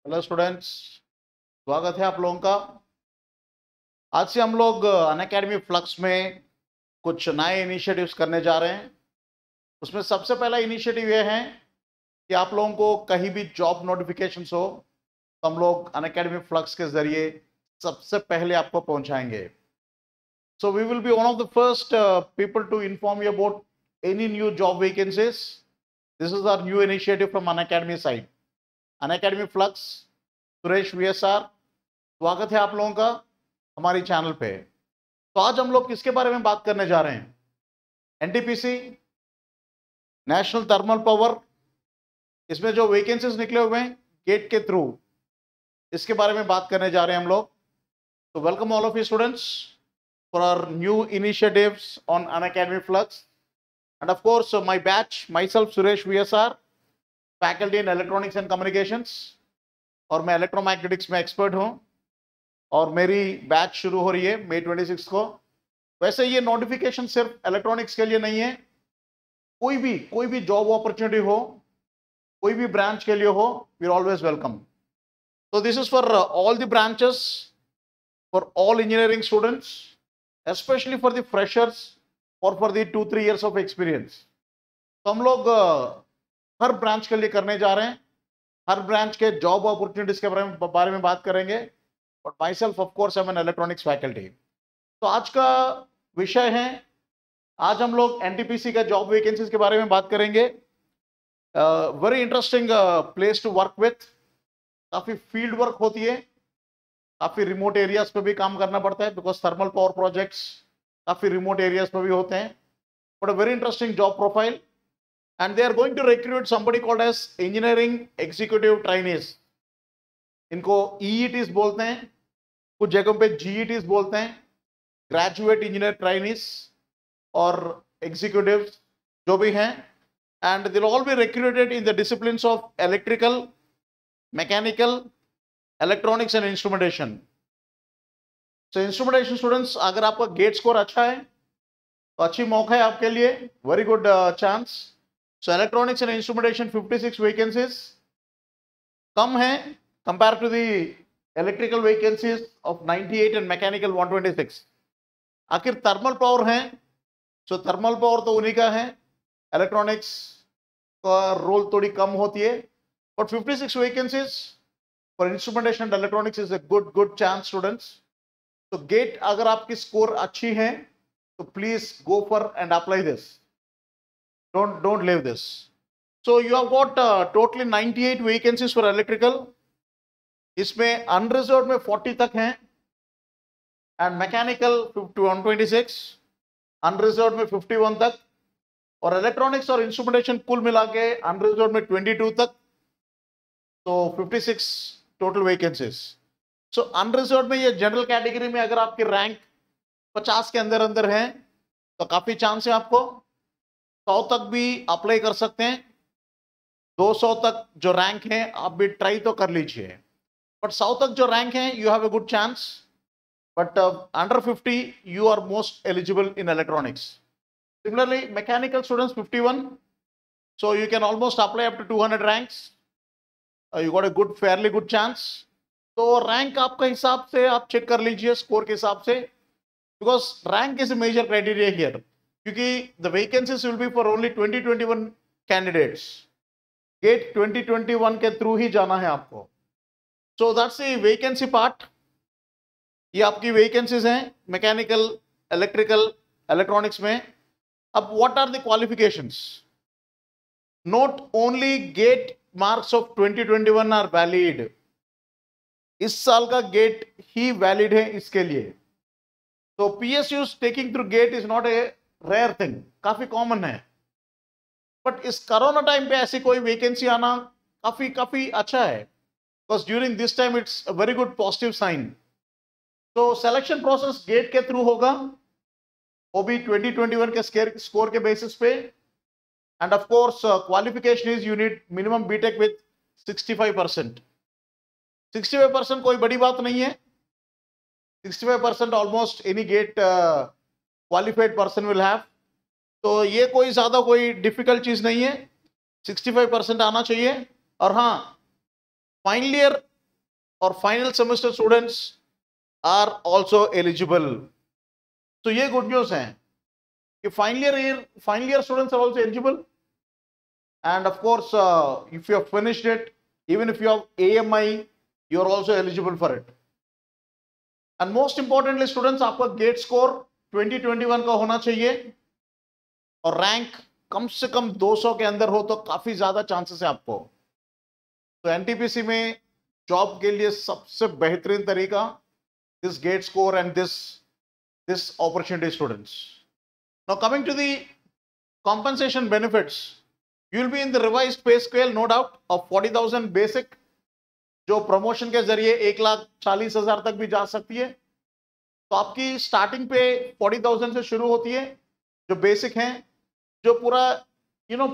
Hello students, स्वागत है आप लोगों का। आज से हम लोग अनअकैडमी फ्लक्स में कुछ नए इनिशिएटिव्स करने जा रहे हैं। उसमें सबसे पहला इनिशिएटिव ये है कि आप लोगों को कहीं भी जॉब नोटिफिकेशंस हो तो हम लोग अनअकैडमी फ्लक्स के जरिए सबसे पहले आपको पहुंचाएंगे। So we will be one of the first people to inform you about any new job vacancies. This is our new initiative from Unacademy side. Unacademy Flux, Suresh VSR, स्वागत है आप लोगों का हमारी चैनल पे। तो आज हम लोग किसके बारे में बात करने जा रहे हैं? एनटीपीसी, नेशनल थर्मल पावर, इसमें जो वैकेंसीज निकले हुए हैं गेट के थ्रू, इसके बारे में बात करने जा रहे हैं हम लोग। तो welcome all of you students for our new initiatives on Unacademy Flux and of course my batch, myself Suresh VSR, faculty in electronics and communications, और मैं इलेक्ट्रोमैग्नेटिक्स में एक्सपर्ट हूं और मेरी बैच शुरू हो रही है मई 26 को। वैसे ये नोटिफिकेशन सिर्फ इलेक्ट्रॉनिक्स के लिए नहीं है, कोई भी जॉब अपॉर्चुनिटी हो, कोई भी ब्रांच के लिए हो, वी आर ऑलवेज वेलकम। तो this is for all the branches, for all engineering students, especially for the freshers और for the 2-3 years of experience. तो हम लोग हर ब्रांच के लिए करने जा रहे हैं, हर ब्रांच के जॉब अपॉर्चुनिटीज के बारे में बात करेंगे। But myself of course I am an electronics faculty. तो आज का विषय है, आज हम लोग एनटीपीसी का जॉब वैकेंसीज के बारे में बात करेंगे। Very interesting place to work with. काफी फील्ड वर्क होती है, काफी रिमोट एरियाज पे भी काम करना पड़ता है, बिकॉज थर्मल पावर प्रोजेक्ट्स काफी रिमोट एरियाज पे भी होते हैं। But a very interesting job profile and they are going to recruit somebody called as engineering executive trainees. इनको ईईटीज बोलते हैं, कुछ जगहों पे जीईटीज बोलते हैं, ग्रेजुएट इंजीनियर ट्रेनीज और एग्जीक्यूटिव जो भी हैं। And they all B recruited in the disciplines of electrical, mechanical, electronics and instrumentation. So instrumentation students, अगर आपका गेट स्कोर अच्छा है तो अच्छी मौका है आपके लिए, very good chance. So electronics and instrumentation 56 vacancies, कम है compare to the electrical vacancies of 98 and mechanical 126। आखिर थर्मल पावर है, सो थर्मल पावर तो उन्हीं का है, इलेक्ट्रॉनिक्स का रोल थोड़ी कम होती है। But 56 vacancies for instrumentation and electronics is a good chance students. तो गेट अगर आपकी स्कोर अच्छी है तो please go for and apply this, don't leave this. So you have got totally 98 vacancies for electrical, इसमें अनरिजर्व में 40 तक हैं एंड मैकेनिकल 126, अनरिजर्व में 51 तक, और इलेक्ट्रॉनिक्स और इंस्ट्रूमेंटेशन कुल मिला के अनरिजर्व में 22 तक। तो 56 टोटल वैकेंसीज। सो अनरिजर्व में, ये जनरल कैटेगरी में अगर आपकी रैंक 50 के अंदर अंदर है तो काफी चांस है, आपको 100 तक भी अप्लाई कर सकते हैं। 200 तक जो रैंक है आप भी ट्राई तो कर लीजिए, बट 100 तक जो रैंक है you have a good chance. But under 50 you are most eligible in electronics. Similarly, mechanical students 51, so you can almost apply up to 200 ranks. You got a fairly good chance. तो rank आपका हिसाब से आप check कर लीजिए, score के हिसाब से, because rank is a major criteria here, क्योंकि the vacancies will be for only 2021 candidates. Gate 2021 के थ्रू ही जाना है आपको। So that's the vacancy part. ये आपकी वैकेंसीज हैं मैकेनिकल, इलेक्ट्रिकल, इलेक्ट्रॉनिक्स में। अब what are the qualifications? Note only GATE marks of 2021 are valid. इस साल का गेट ही वैलिड है इसके लिए। तो PSU taking through GATE is not a rare thing, काफी कॉमन है। बट इस कोरोना टाइम पे ऐसी कोई वैकेंसी आना काफी अच्छा है, because during this time it's a very good positive sign. तो सिलेक्शन प्रोसेस गेट के थ्रू होगा, वो भी 2021 के स्कोर के बेसिस पे। And of course qualification is you need minimum BTech with 65%। 65% कोई बड़ी बात नहीं है, 65% almost any GATE qualified person will have. तो ये कोई ज्यादा कोई डिफिकल्ट चीज नहीं है, 65% आना चाहिए। और हाँ, फाइनल ईयर और final semester students are also eligible. तो ये गुड न्यूज है कि final year students are also eligible, and of course if you have finished it, even if you have AMI, you are also eligible for it. And most importantly students, आपका gate score 2021 का होना चाहिए और rank कम से कम 200 के अंदर हो तो काफी ज्यादा चांसेस है आपको। तो एनटीपीसी में जॉब के लिए सबसे बेहतरीन तरीका this GATE score and this opportunity students. Now coming to the compensation benefits, you will be in the revised pay scale no doubt of 40,000 basic, जो प्रमोशन के जरिए 1,40,000 तक भी जा सकती है। तो आपकी स्टार्टिंग पे 40,000 से शुरू होती है जो बेसिक हैं, जो पूरा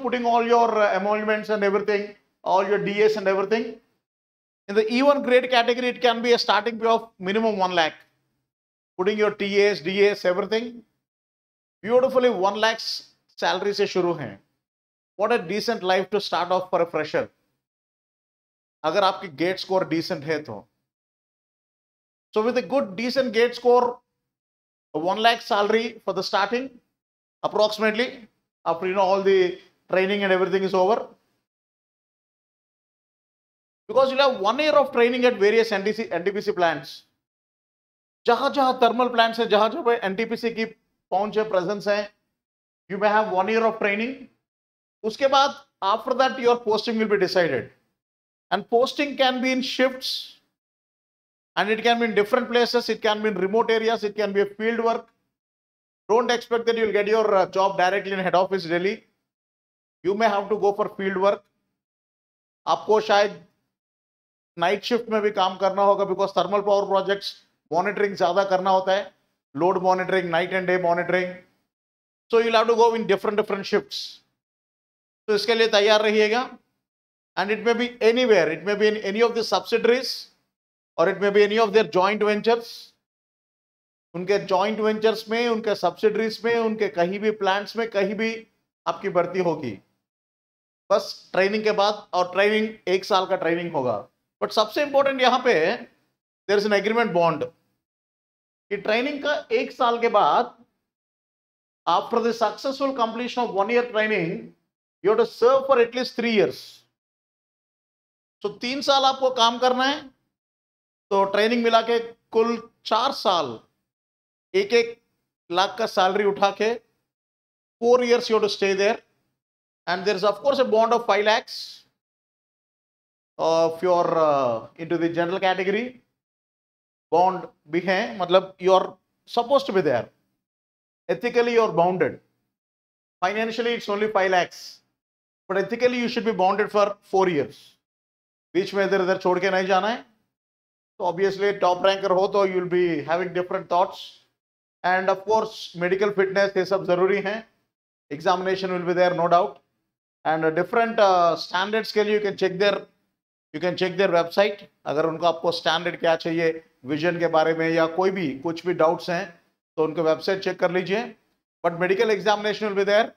putting all your emoluments and everything, all your DS and everything. In the E1 grade category, it can be a starting pay of minimum 1 lakh, putting your TAs, DS, everything. Beautifully 1 lakh salary से शुरू हैं। What a decent life to start off for a fresher, अगर आपकी gate score decent है तो। So with a good decent gate score, 1 lakh salary for the starting approximately, after all the training and everything is over, because you'll have 1 year of training at various NTPC plants. जहां जहां thermal plants है, जहां जहां NTPC की पहुंच है, presence है, you may have 1 year of training. उसके बाद after that your posting will be decided, and posting can be in shifts and it can be in different places, it can be in remote areas, it can be a field work. Don't expect that you'll get your job directly in head office Delhi. You may have to go for field work. आपको शायद night shift में भी काम करना होगा, because thermal power projects monitoring ज्यादा करना होता है, load monitoring, night and day monitoring. So you'll have to go in different shifts. तो इसके लिए तैयार रहिएगा. And it may be anywhere. It may be in any of the subsidiaries or it may be any of their joint ventures. उनके joint ventures में, उनके subsidiaries में, उनके कहीं भी plants में, कहीं भी आपकी भर्ती होगी. बस ट्रेनिंग के बाद, और ट्रेनिंग 1 साल का ट्रेनिंग होगा. बट सबसे इंपॉर्टेंट यहाँ पे there is an agreement bond कि ट्रेनिंग का 1 साल के बाद, after the successful completion of 1 year training, you have to serve for at least 3 years. So 3 साल आपको काम करना है. तो ट्रेनिंग मिला के कुल 4 साल 1-1 लाख का सैलरी उठा के 4 years you have to stay there. And there is of course a bond of 5 lakhs if you are into the general category. Bond भी है, मतलब you are supposed to be there. Ethically you are bounded. Financially it's only 5 lakhs, but ethically you should be bonded for 4 years. बीच में इधर इधर छोड़ के नहीं जाना है. तो obviously top ranker हो तो you will be having different thoughts, and of course medical fitness ये सब जरूरी है. Examination will be there no doubt. And different standards के लिए you can check their website. अगर उनको आपको standard क्या चाहिए vision के बारे में या कोई भी कुछ भी doubts हैं तो उनके website check कर लीजिए. But medical examination will be there.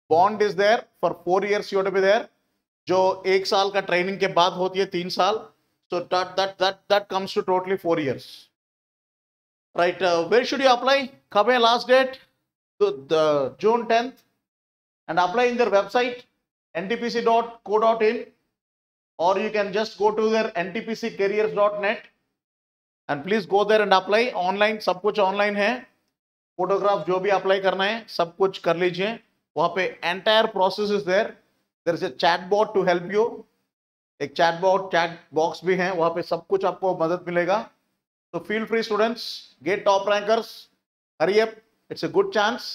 Bond is there for 4 years you have to be there. जो 1 साल का training के बाद होती है 3 साल. So that comes to totally 4 years. Right? Where should you apply? कब है last date? The June 10th. And apply in their website ntpc.co.in, or you can just go to their ntpccareers.net and please go there and apply online. सब कुछ online है. Photograph जो भी apply करना है सब कुछ कर लीजिए. वहां पे entire process is there. There is a chat bot to help you. एक chat box भी है, वहां पे सब कुछ आपको मदद मिलेगा. So feel free students, get top rankers, hurry up, it's a good chance.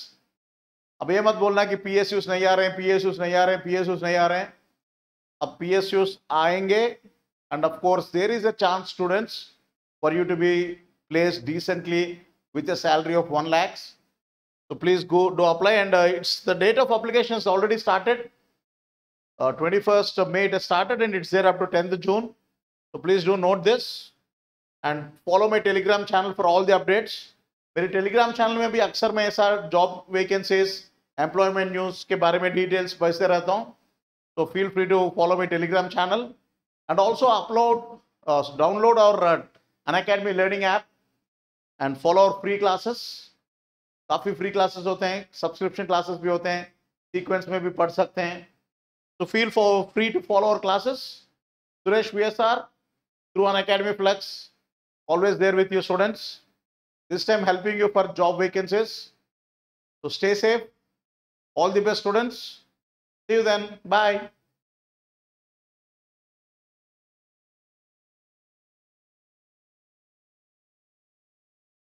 अब ये मत बोलना कि PSUs नहीं आ रहे हैं, PSUs नहीं आ रहे हैं, PSUs नहीं आ रहे हैं. अब PSUs आएंगे, and of course there is a chance students for you to be placed decently with a salary of 1 lakh. So please go do apply, and it's the date of application has already started. 21st of May it has started and it's there up to 10th of June. So please do note this and follow my Telegram channel for all the updates. मेरे Telegram channel में भी अक्सर मैं ऐसा job vacancies, employment news के बारे में details भेजते रहता हूँ. तो feel free to follow my Telegram channel, and also upload download our Unacademy learning app and follow our free classes. काफी free classes होते हैं, subscription classes भी होते हैं, sequence में भी पढ़ सकते हैं. So feel free to follow our classes. Suresh VSR through Unacademy Flex, always there with you students. This time helping you for job vacancies. So stay safe. All the best students. See you then. Bye.